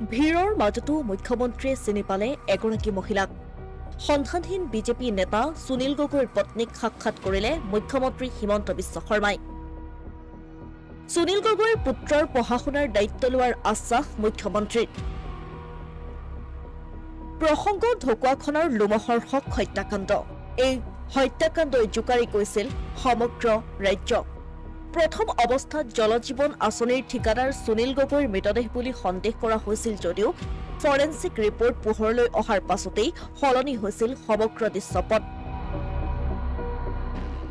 ভিৰৰ মাজতো মুখ্যমন্ত্ৰীয়ে চিনি পালে এগৰাকী মহিলাক সন্ধানহীন বিজেপি নেতা সুনীল গগৈৰ পত্নীক সাক্ষাৎ কৰিলে মুখ্যমন্ত্ৰী হিমন্ত বিশ্ব শৰ্মাই সুনীল গগৈৰ পুত্ৰৰ পঢ়া-শুনাৰ দায়িত্ব লোৱাৰ আশ্বাস মুখ্যমন্ত্ৰীৰ প্ৰসংগ ঢকুৱাখনৰ লোমহৰ্ষক হত্যাকাণ্ড এই হত্যাকাণ্ডই জোকাৰি কৈছিল সমগ্ৰ ৰাজ্য প্ৰথম অৱস্থাত জলজীৱন আঁচনিৰ ঠিকাদাৰ সুনীল গগৈৰ মৃতদেহ বুলি সন্দেহ কৰা হৈছিল যদিও ফৰেন্সিক ৰিপৰ্ট পোহৰলৈ অহাৰ পাছতেই সলনি হৈছিল সমগ্ৰ দৃশ্যপট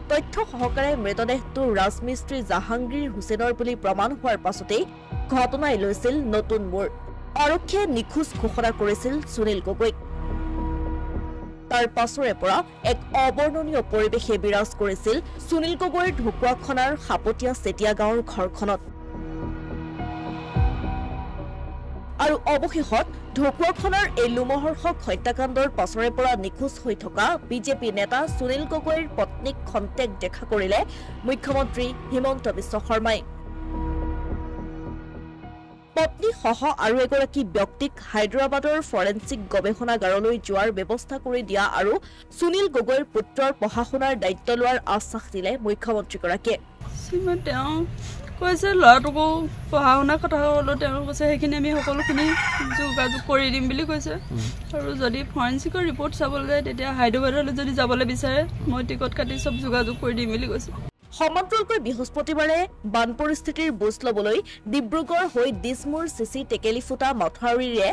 তথ্য সহকাৰে মৃতদেহটো ৰাজমিস্ত্ৰী জাহাংগীৰ হুছেইনৰ বুলি প্ৰমাণ হোৱাৰ পাছতেই ঘটনাই লৈছিল নতুন মোড় আৰক্ষীয়ে নিখোজ ঘোষণা কৰিছিল সুনীল গগৈক তাৰ পাছৰে পৰা এক অবৰ্ণনীয় পৰিৱেশে বিৰাজ কৰিছিল সুনীল গগৈৰ ঢকুৱাখনাৰ হাপতীয়া চেতিয়া গাঁৱৰ ঘৰখনত আৰু অৱশেষত ঢকুৱাখনাৰ এই লোমহৰ্ষক হত্যাকাণ্ডৰ পাছৰে পৰা নিখোজ হৈ থকা বিজেপি নেতা সুনীল গগৈৰ পত্নীক খন্তেক দেখা কৰিলে মুখ্যমন্ত্ৰী হিমন্ত বিশ্ব শৰ্মাই পত্নী সহ আৰু এগৰাকী ব্যক্তিক হায়দৰাবাদৰ ফৰেন্সিক গৱেষণাগাৰলৈ যোৱাৰ ব্যৱস্থা কৰি দিয়া আৰু সুনীল গগৈৰ পুত্ৰৰ পঢ়া-শুনাৰ দায়িত্ব লোৱাৰ আশ্বাস দিলে মুখ্যমন্ত্ৰীগৰাকীয়ে কৈছে ল'ৰাটোকো পঢ়া-শুনা কথা হ'লেও তেওঁ কৈছে সেইখিনি আমি সকলোখিনি যোগাযোগ কৰি দিম বুলি কৈছে আৰু যদি ফৰেন্সিকৰ ৰিপৰ্ট চাবলৈ যায় তেতিয়া হায়দৰাবাদলৈ যদি যাবলৈ বিচাৰে মই টিকট কাটি চব যোগাযোগ কৰি দিম বুলি কৈছে সমান্তৰালকৈ বৃহস্পতিবাৰে বান পৰিস্থিতিৰ বুজ ল'বলৈ ডিব্ৰুগড় হৈ দিছমুৰ চিচি টেকেলিফুটা মথাউৰিৰে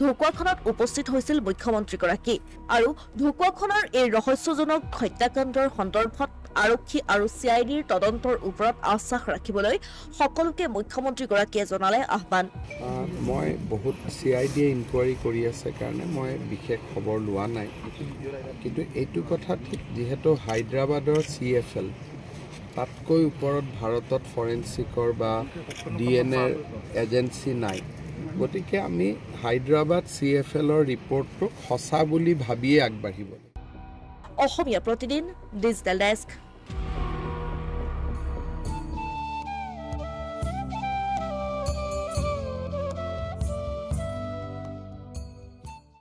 ঢকুৱাখনত উপস্থিত হৈছিল মুখ্যমন্ত্ৰীগৰাকী আৰু ঢকুৱাখনৰ এই ৰহস্যজনক হত্যাকাণ্ডৰ সন্দৰ্ভত আৰক্ষী আৰু চিআইডিৰ তদন্তৰ ওপৰত আশ্বাস ৰাখিবলৈ সকলোকে মুখ্যমন্ত্ৰীগৰাকীয়ে জনালে আহ্বান মই বহুত চিআইডিয়ে ইনকুৱাৰী কৰি আছে কাৰণে মই বিশেষ খবৰ লোৱা নাই কিন্তু এইটো কথা ঠিক যিহেতু হায়দৰাবাদৰ CFL তাতকৈ ওপৰত ভাৰতত ফৰেন্সিকৰ বা ডিএনএৰ এজেন্সি নাই গতিকে আমি হায়দৰাবাদ CFLৰ ৰিপৰ্টটো সঁচা বুলি ভাবিয়ে আগবাঢ়িব অসমীয়া প্ৰতিদিন ডিজিটেল ডেস্ক